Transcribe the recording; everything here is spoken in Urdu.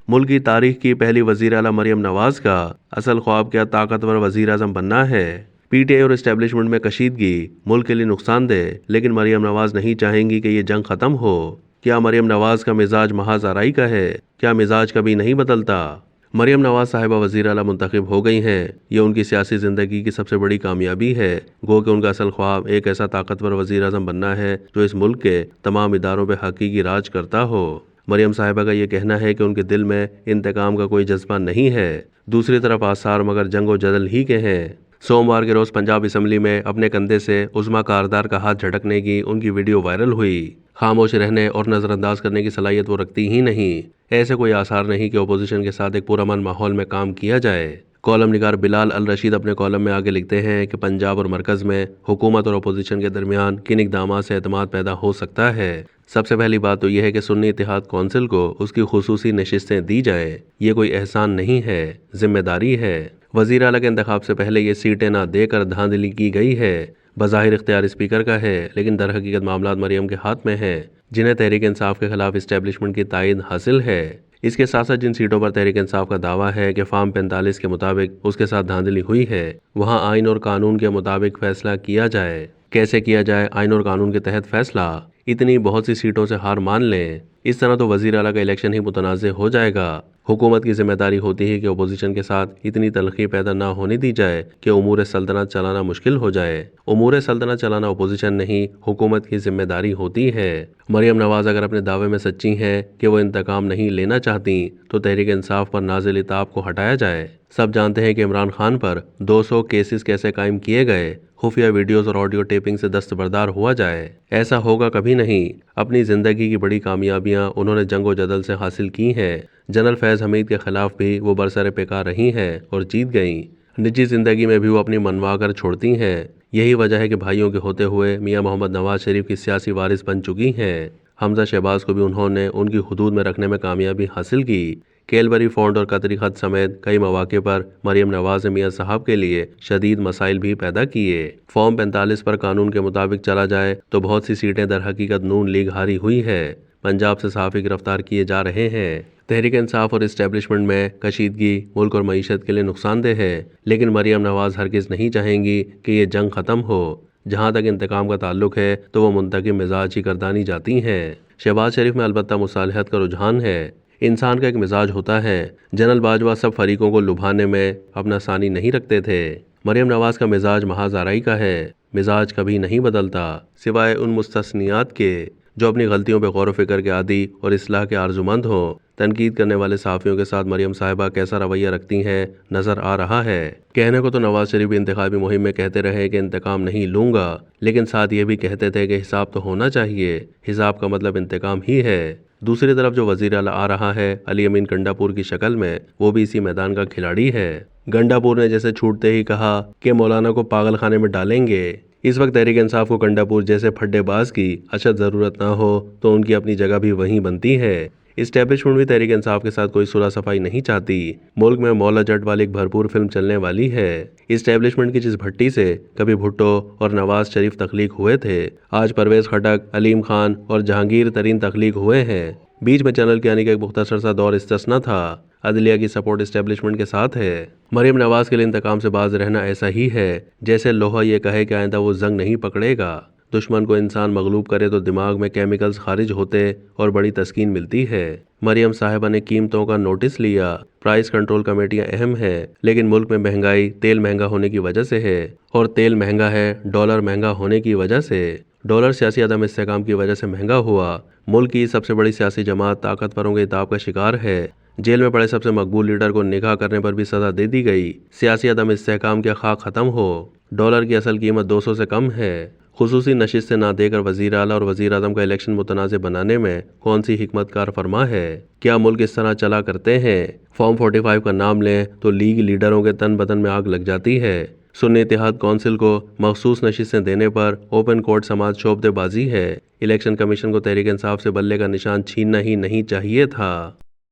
ملک کی تاریخ کی پہلی وزیر اعلیٰ مریم نواز کا اصل خواب کیا طاقتور وزیر اعظم بننا ہے؟ پی ٹی آئی اور اسٹیبلشمنٹ میں کشیدگی ملک کے لیے نقصان دہ، لیکن مریم نواز نہیں چاہیں گی کہ یہ جنگ ختم ہو۔ کیا مریم نواز کا مزاج محض آرائی کا ہے؟ کیا مزاج کبھی نہیں بدلتا؟ مریم نواز صاحبہ وزیر اعلیٰ منتخب ہو گئی ہیں۔ یہ ان کی سیاسی زندگی کی سب سے بڑی کامیابی ہے۔ گو کہ ان کا اصل خواب ایک ایسا طاقتور وزیر اعظم بننا ہے جو اس ملک کے تمام اداروں پہ حقیقی راج کرتا ہو۔ مریم صاحبہ کا یہ کہنا ہے کہ ان کے دل میں انتقام کا کوئی جذبہ نہیں ہے۔ دوسری طرف آثار مگر جنگ و جدل ہی کے ہیں۔ سوموار کے روز پنجاب اسمبلی میں اپنے کندھے سے عظمیٰ کاردار کا ہاتھ جھٹکنے کی ان کی ویڈیو وائرل ہوئی۔ خاموش رہنے اور نظر انداز کرنے کی صلاحیت وہ رکھتی ہی نہیں۔ ایسے کوئی آثار نہیں کہ اپوزیشن کے ساتھ ایک پرامن ماحول میں کام کیا جائے۔ کالم نگار بلال الرشید اپنے کالم میں آگے لکھتے ہیں کہ پنجاب اور مرکز میں حکومت اور اپوزیشن کے درمیان کن اقدامات سے اعتماد پیدا ہو سکتا ہے۔ سب سے پہلی بات تو یہ ہے کہ سنی اتحاد کونسل کو اس کی خصوصی نشستیں دی جائیں۔ یہ کوئی احسان نہیں ہے، ذمہ داری ہے۔ وزیر اعلیٰ کے انتخاب سے پہلے یہ سیٹیں نہ دے کر دھاندلی کی گئی ہے۔ بظاہر اختیار اسپیکر کا ہے، لیکن در حقیقت معاملات مریم کے ہاتھ میں ہیں، جنہیں تحریک انصاف کے خلاف اسٹیبلشمنٹ کی تائید حاصل ہے۔ اس کے ساتھ ساتھ جن سیٹوں پر تحریک انصاف کا دعویٰ ہے کہ فارم 45 کے مطابق اس کے ساتھ دھاندلی ہوئی ہے، وہاں آئین اور قانون کے مطابق فیصلہ کیا جائے۔ کیسے کیا جائے؟ آئین اور قانون کے تحت فیصلہ۔ اتنی بہت سی سیٹوں سے ہار مان لیں، اس طرح تو وزیر اعلیٰ کا الیکشن ہی متنازع ہو جائے گا۔ حکومت کی ذمہ داری ہوتی ہے کہ اپوزیشن کے ساتھ اتنی تلخی پیدا نہ ہونے دی جائے کہ امور سلطنت چلانا مشکل ہو جائے۔ امور سلطنت چلانا اپوزیشن نہیں، حکومت کی ذمہ داری ہوتی ہے۔ مریم نواز اگر اپنے دعوے میں سچی ہیں کہ وہ انتقام نہیں لینا چاہتی تو تحریک انصاف پر نازل عتاب کو ہٹایا جائے۔ سب جانتے ہیں کہ عمران خان پر 200 کیسز کیسے قائم کیے گئے، خفیہ ویڈیوز اور آڈیو ٹیپنگ سے دستبردار ہوا جائے۔ ایسا ہوگا کبھی نہیں۔ اپنی زندگی کی بڑی کامیابیاں انہوں نے جنگ و جدل سے حاصل کی ہیں۔ جنرل فیض حمید کے خلاف بھی وہ برسر پیکار رہی ہیں اور جیت گئیں۔ نجی زندگی میں بھی وہ اپنی منوا کر چھوڑتی ہیں۔ یہی وجہ ہے کہ بھائیوں کے ہوتے ہوئے میاں محمد نواز شریف کی سیاسی وارث بن چکی ہیں۔ حمزہ شہباز کو بھی انہوں نے ان کی حدود میں رکھنے میں کامیابی حاصل کی۔ کیلبری فونڈ اور قطری خط سمیت کئی مواقع پر مریم نواز نے میاں صاحب کے لیے شدید مسائل بھی پیدا کیے۔ فارم 45 پر قانون کے مطابق چلا جائے تو بہت سی سیٹیں در حقیقت نون لیگ ہاری ہوئی ہے۔ پنجاب سے صحافی گرفتار کیے جا رہے ہیں۔ تحریک انصاف اور اسٹیبلشمنٹ میں کشیدگی ملک اور معیشت کے لیے نقصان دہ ہے، لیکن مریم نواز ہرگز نہیں چاہیں گی کہ یہ جنگ ختم ہو۔ جہاں تک انتقام کا تعلق ہے تو وہ منتقم مزاج ہی گردانی جاتی ہیں۔ شہباز شریف میں البتہ مصالحت کا رجحان ہے۔ انسان کا ایک مزاج ہوتا ہے۔ جنرل باجوہ سب فریقوں کو لبھانے میں اپنا ثانی نہیں رکھتے تھے۔ مریم نواز کا مزاج محض آرائی کا ہے۔ مزاج کبھی نہیں بدلتا، سوائے ان مستثنیات کے جو اپنی غلطیوں پہ غور و فکر کے عادی اور اصلاح کے آرزومند ہوں۔ تنقید کرنے والے صحافیوں کے ساتھ مریم صاحبہ کیسا رویہ رکھتی ہیں نظر آ رہا ہے۔ کہنے کو تو نواز شریف انتخابی مہم میں کہتے رہے کہ انتقام نہیں لوں گا، لیکن ساتھ یہ بھی کہتے تھے کہ حساب تو ہونا چاہیے۔ حساب کا مطلب انتقام ہی ہے۔ دوسری طرف جو وزیر اعلیٰ آ رہا ہے علی امین گنڈاپور کی شکل میں، وہ بھی اسی میدان کا کھلاڑی ہے۔ گنڈاپور نے جیسے چھوٹتے ہی کہا کہ مولانا کو پاگل خانے میں ڈالیں گے۔ اس وقت تحریک انصاف کو گنڈاپور جیسے پھڈے باز کی اشد ضرورت نہ ہو تو ان کی اپنی جگہ بھی وہیں بنتی ہے۔ اسٹیبلشمنٹ بھی تحریک انصاف کے ساتھ کوئی صلح صفائی نہیں چاہتی۔ ملک میں مولا جٹ والی ایک بھرپور فلم چلنے والی ہے۔ اسٹیبلشمنٹ کی جس بھٹی سے کبھی بھٹو اور نواز شریف تخلیق ہوئے تھے، آج پرویز خٹک، علیم خان اور جہانگیر ترین تخلیق ہوئے ہیں۔ بیچ میں چینل کے آنے کا ایک مختصر سا دور استثنا تھا۔ عدلیہ کی سپورٹ اسٹیبلشمنٹ کے ساتھ ہے۔ مریم نواز کے لیے انتقام سے باز رہنا ایسا ہی ہے جیسے لوہا یہ کہے کہ آئندہ وہ زنگ نہیں پکڑے گا۔ دشمن کو انسان مغلوب کرے تو دماغ میں کیمیکلز خارج ہوتے اور بڑی تسکین ملتی ہے۔ مریم صاحبہ نے قیمتوں کا نوٹس لیا۔ پرائس کنٹرول کمیٹیاں اہم ہیں، لیکن ملک میں مہنگائی تیل مہنگا ہونے کی وجہ سے ہے، اور تیل مہنگا ہے ڈالر مہنگا ہونے کی وجہ سے۔ ڈالر سیاسی عدم استحکام کی وجہ سے مہنگا ہوا۔ ملک کی سب سے بڑی سیاسی جماعت طاقتوروں کے عتاب کا شکار ہے۔ جیل میں پڑے سب سے مقبول لیڈر کو نکاح کرنے پر بھی سزا دے دی گئی۔ سیاسی عدم استحکام کے خاک ختم ہو۔ ڈالر کی اصل قیمت 200 سے کم ہے۔ خصوصی نشستیں نہ دے کر وزیر اعلیٰ اور وزیر اعظم کا الیکشن متنازع بنانے میں کون سی حکمت کار فرما ہے؟ کیا ملک اس طرح چلا کرتے ہیں؟ فارم 45 کا نام لیں تو لیگ لیڈروں کے تن بدن میں آگ لگ جاتی ہے۔ سنی اتحاد کونسل کو مخصوص نشستیں دینے پر اوپن کورٹ سماعت شعبدے بازی ہے۔ الیکشن کمیشن کو تحریک انصاف سے بلے کا نشان چھیننا ہی نہیں چاہیے تھا۔